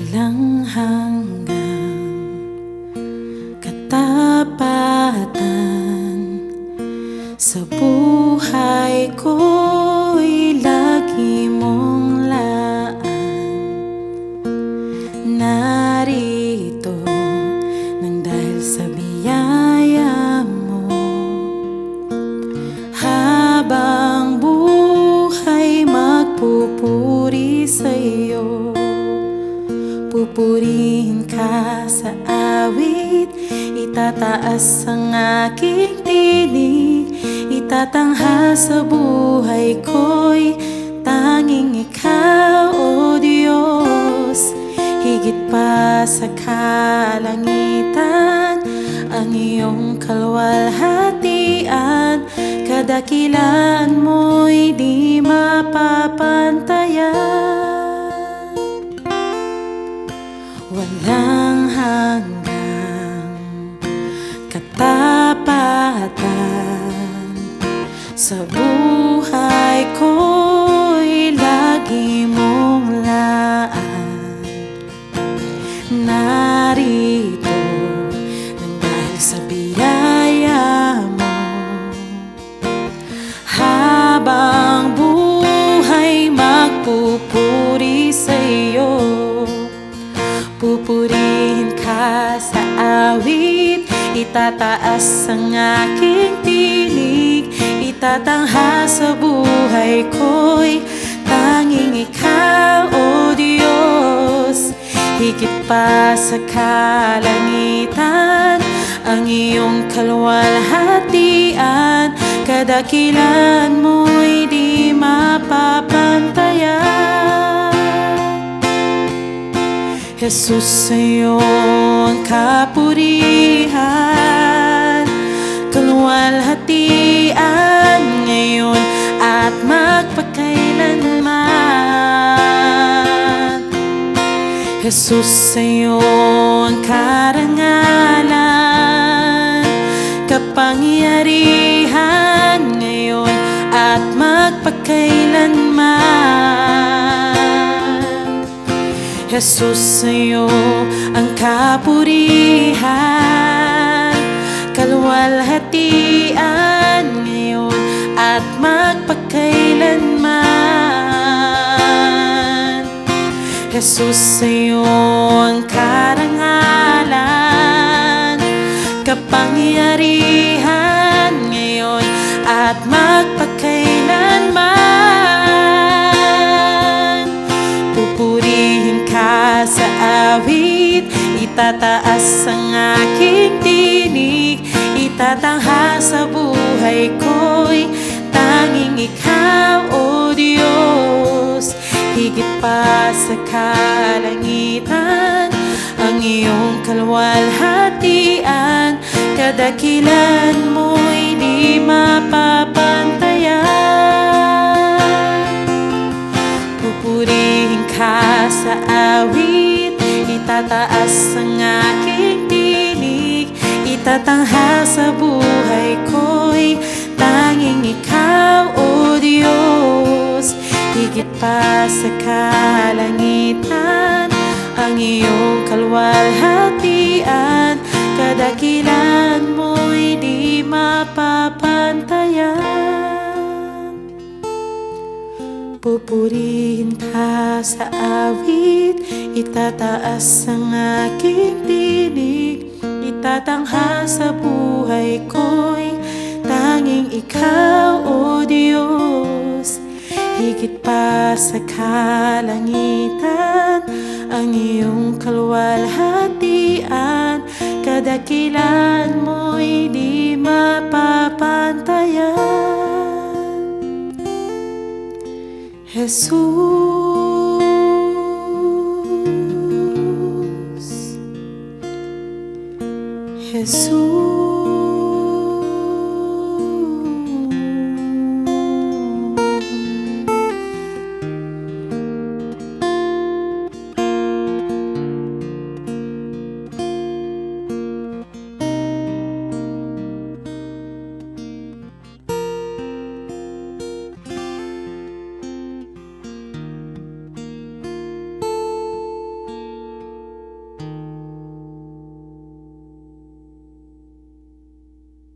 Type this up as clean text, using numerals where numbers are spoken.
Walang hanggang katapatan sa buhay ko'y lagi mong laan. Narito nang dahil sa biyaya mo, habang buhay magpupuri sa'yo. Pupurihin ka sa awit, itataas ang aking tinig, itatanghal sa buhay ko'y tanging ikaw, O Diyos. Higit pa sa kalangitan, ang iyong kaluwalhatian, kadakilaan mo'y di mapapantayan. Walang hanggang katapatan sa buhay ko'y lagi mong laan. Narito nang dahil sa biyaya mo, habang buhay magpupuri sa'yo. Pupurihin ka sa awit, itataas ang aking tinig, itatanghal sa buhay ko'y tanging ikaw, O Diyos. Higit pa sa kalangitan, ang iyong kaluwalhatian, kadakilaan mo'y di mapapantayan. Jesus, sa'yo ang kapurihan, kaluwalhatian ngayon at magpakailanman. Jesus, sa'yo ang karangalan, kapangyarihan ngayon at magpakailanman. Jesus, sa'yo ang kapurihan, kaluwalhatian ngayon at magpakailanman. Jesus, sa'yo ang karangalan, kapangyarihan ngayon at magpakailanman. Pupurihin ka sa awit, itataas ang aking tinig, itatanghal sa buhay ko'y tanging ikaw, O Diyos. Higit pa sa kalangitan, ang iyong kaluwalhatian, kadakilaan mo'y di mapapantayan. Pupurihin ka sa awit, itataas ang aking tinig, itatanghal sa buhay ko'y tanging ikaw, O Diyos. Higit pa sa kalangitan, ang iyong kaluwalhatian, kadakilaan mo'y di mapapantayan. Pupurihin ka sa awit, itataas ang aking tinig, itatanghal sa buhay ko'y tanging ikaw, O Diyos. Higit pa sa kalangitan, ang iyong kaluwalhatian, kadakilaan mo'y di mapapantayan. Jesus.